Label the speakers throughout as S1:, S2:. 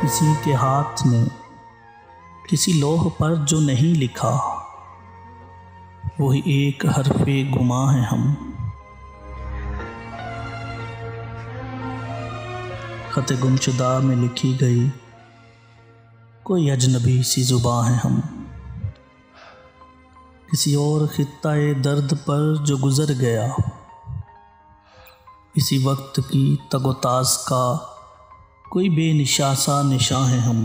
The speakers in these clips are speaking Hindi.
S1: किसी के हाथ ने किसी लौह पर जो नहीं लिखा, वही एक हरफे गुमा है हम। खत गुमशुदा में लिखी गई कोई अजनबी सी जुबां है हम। किसी और खित्ताए दर्द पर जो गुज़र गया, इसी वक्त की तगोताज का कोई बेनिशा सा निशां है हम।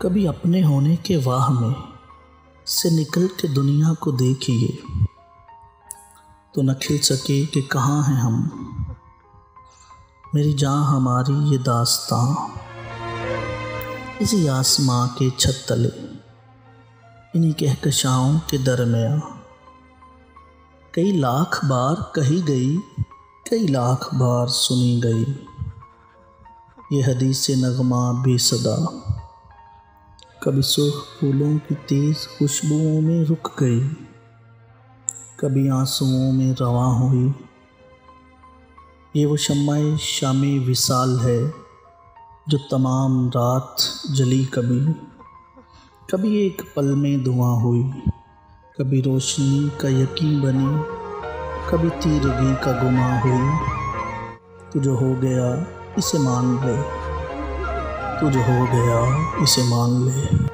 S1: कभी अपने होने के वाह में से निकल के दुनिया को देखिए, तो न खिल सके कि कहाँ हैं हम। मेरी जान हमारी ये दास्तां इसी आसमां के छत तले, इन्हीं कहकशाओं के दरमियाँ कई लाख बार कही गई, कई लाख बार सुनी गई। ये हदीस नगमा बेसदा कभी सुर्ख फूलों की तेज़ खुशबुओं में रुक गई, कभी आंसुओं में रवां हुई। ये वो शम्माए शामे विसाल है जो तमाम रात जली, कभी कभी एक पल में धुआं हुई। कभी रोशनी का यकीन बनी, कभी तीरगी का गुमा हुई। तू जो हो गया इसे मान ले, तू जो हो गया इसे मान ले।